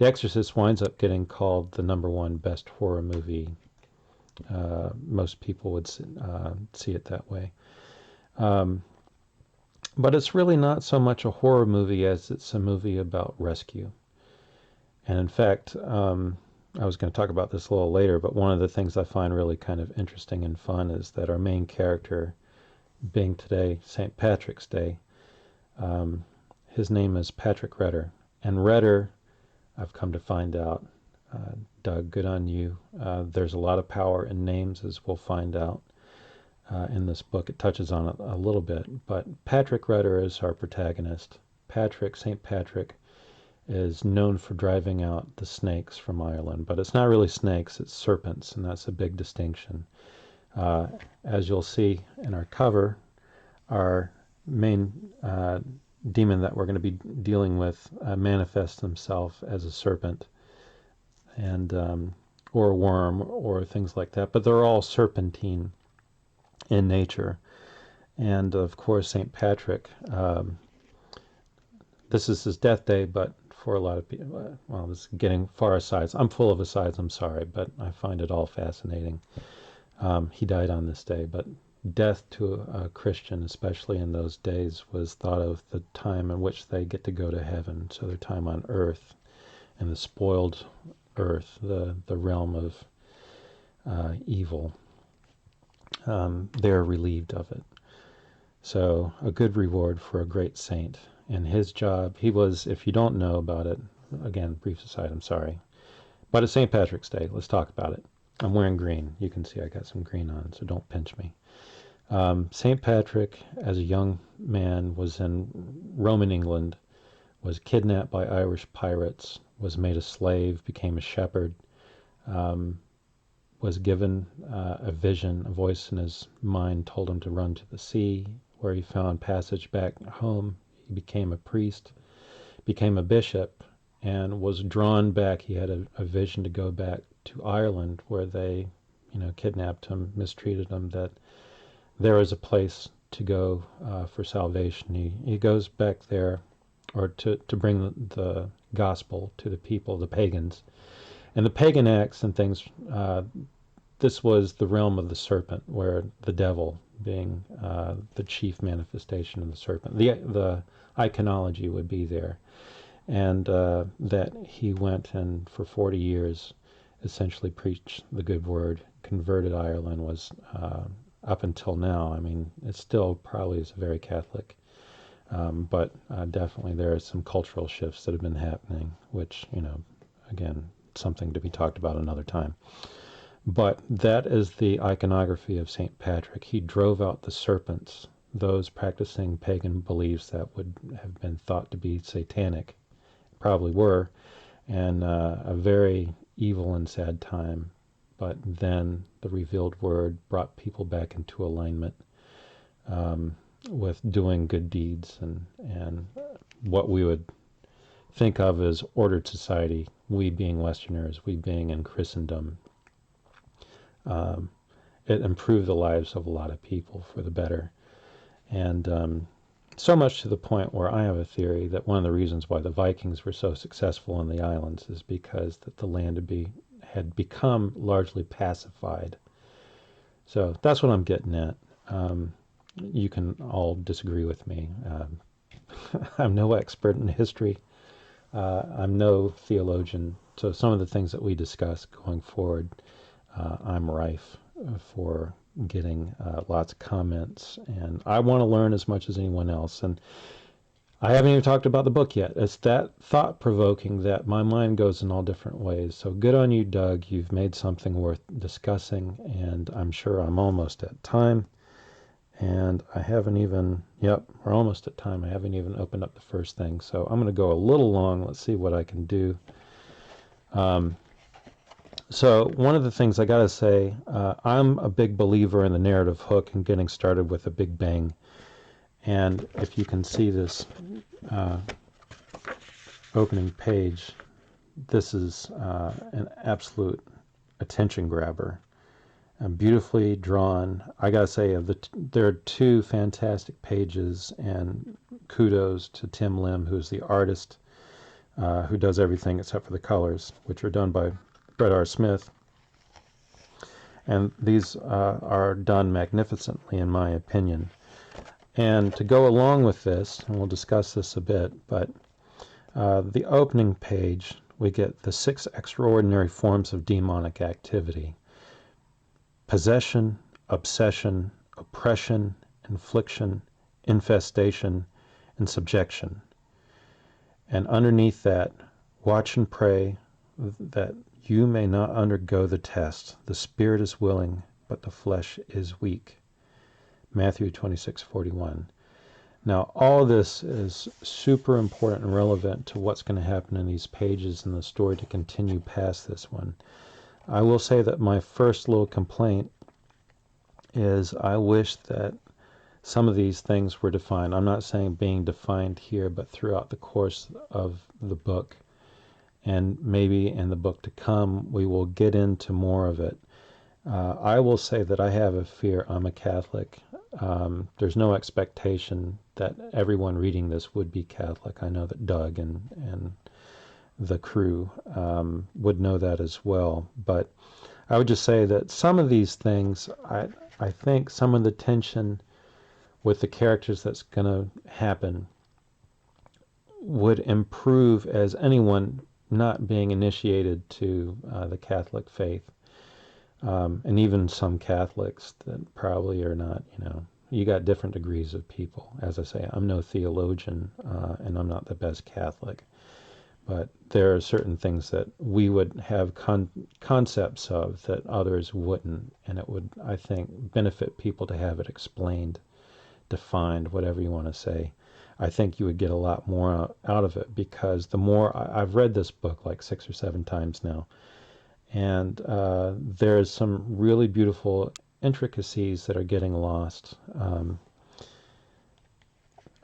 The Exorcist winds up getting called the #1 best horror movie. Most people would see it that way. But it's really not so much a horror movie as it's a movie about rescue. And in fact, I was going to talk about this a little later, but one of the things I find really kind of interesting and fun is that our main character, being today St. Patrick's Day, his name is Patrick Retter. And Retter, I've come to find out, Doug, good on you, there's a lot of power in names, as we'll find out in this book. It touches on it a little bit, but Patrick Retter is our protagonist. St. Patrick, is known for driving out the snakes from Ireland, but it's not really snakes, it's serpents, and that's a big distinction. As you'll see in our cover, our main demon that we're going to be dealing with manifests himself as a serpent, and or a worm, or things like that, but they're all serpentine in nature. And of course, St. Patrick, this is his death day, but for a lot of people, well, this is getting far asides. I'm full of asides, I'm sorry, but I find it all fascinating. He died on this day, but death to a Christian, especially in those days, was thought of the time in which they get to go to heaven. So their time on earth, and the spoiled earth, the realm of evil, they're relieved of it. So a good reward for a great saint. And his job, he was, if you don't know about it, again, brief aside, I'm sorry, but it's St. Patrick's Day. Let's talk about it. I'm wearing green. You can see I got some green on, so don't pinch me. St. Patrick, as a young man, was in Roman England, was kidnapped by Irish pirates, was made a slave, became a shepherd, was given a vision, a voice in his mind told him to run to the sea, where he found passage back home. He became a priest, became a bishop, and was drawn back. He had a vision to go back to Ireland, where they, kidnapped him, mistreated him, that there is a place to go for salvation. He goes back there, or to bring the gospel to the people, the pagans. And the pagan acts and things, this was the realm of the serpent, where the devil, being the chief manifestation of the serpent, the iconology would be there. And that he went and for 40 years essentially preached the good word, converted Ireland, was up until now. I mean, it still probably is very Catholic, but definitely there are some cultural shifts that have been happening, which, again, something to be talked about another time. But that is the iconography of St. Patrick. He drove out the serpents, those practicing pagan beliefs that would have been thought to be satanic, probably were, and a very evil and sad time. But then the revealed word brought people back into alignment with doing good deeds and what we would think of as ordered society, we being Westerners, we being in Christendom. It improved the lives of a lot of people for the better. And so much to the point where I have a theory that one of the reasons why the Vikings were so successful in the islands is because that the land had become largely pacified. So that's what I'm getting at. You can all disagree with me. I'm no expert in history. I'm no theologian. So some of the things that we discuss going forward, I'm rife for getting lots of comments, and I want to learn as much as anyone else. And I haven't even talked about the book yet. It's that thought-provoking that my mind goes in all different ways. So good on you, Doug. You've made something worth discussing, and I'm sure I'm almost at time. And I haven't even, we're almost at time. I haven't even opened up the first thing. So I'm going to go a little long. Let's see what I can do. So one of the things I got to say, I'm a big believer in the narrative hook and getting started with a big bang. And if you can see this opening page, this is an absolute attention grabber. Beautifully drawn. I gotta say, there are two fantastic pages, and kudos to Tim Lim, who's the artist. who does everything except for the colors, which are done by Brett R. Smith. And these are done magnificently, in my opinion. And to go along with this, and we'll discuss this a bit, but the opening page, we get the 6 extraordinary forms of demonic activity: possession, obsession, oppression, infliction, infestation, and subjection. And underneath that, watch and pray that you may not undergo the test. The spirit is willing, but the flesh is weak. Matthew 26:41. Now, all this is super important and relevant to what's going to happen in these pages in the story to continue past this one. I will say that my first little complaint is I wish that some of these things were defined. I'm not saying being defined here, but throughout the course of the book. And maybe in the book to come, we will get into more of it. I will say that I have a fear. I'm a Catholic. There's no expectation that everyone reading this would be Catholic. I know that Doug and the crew would know that as well. But I would just say that some of these things, I think some of the tension with the characters that's going to happen would improve as anyone not being initiated to the Catholic faith. And even some Catholics that probably are not, you got different degrees of people. As I say, I'm no theologian, and I'm not the best Catholic. But there are certain things that we would have concepts of that others wouldn't, and it would, I think, benefit people to have it explained, defined, whatever you want to say. I think you would get a lot more out of it, because the more I've read this book like 6 or 7 times now, and there's some really beautiful intricacies that are getting lost.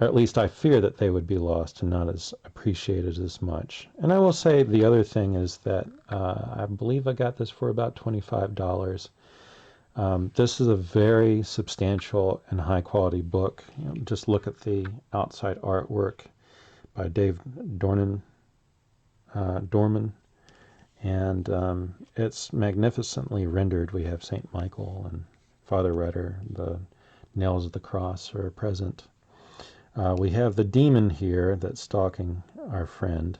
Or at least I fear that they would be lost and not as appreciated as much. And I will say the other thing is that I believe I got this for about $25. This is a very substantial and high quality book. Just look at the outside artwork by Dave Dorman, and it's magnificently rendered. We have St. Michael and Father Retter. The nails of the cross are present. We have the demon here that's stalking our friend,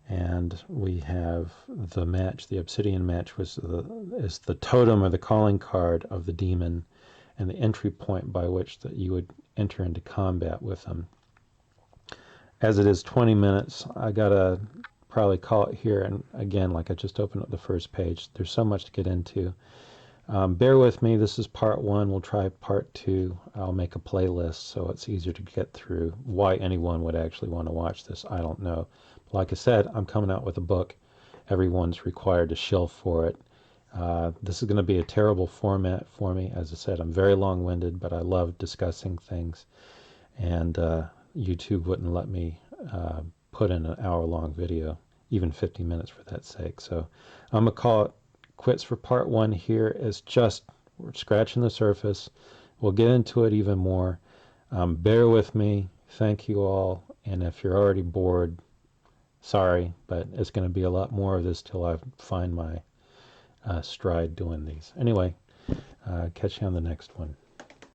and we have the match, the obsidian match, which is the totem or the calling card of the demon, and the entry point by which that you would enter into combat with him. As it is 20 minutes, I gotta probably call it here, and again, like I just opened up the first page, there's so much to get into. Bear with me, this is part 1, we'll try part 2. I'll make a playlist so it's easier to get through. Why anyone would actually want to watch this, I don't know. But like I said, I'm coming out with a book. Everyone's required to shill for it. This is going to be a terrible format for me. As I said, I'm very long-winded, but I love discussing things. And YouTube wouldn't let me put in an hour-long video, even 50 minutes for that sake. So I'm going to call it quits for part 1 here. It's just, we're scratching the surface. We'll get into it even more. Bear with me. Thank you all. And if you're already bored, sorry, but it's going to be a lot more of this till I find my stride doing these. Anyway, catch you on the next one.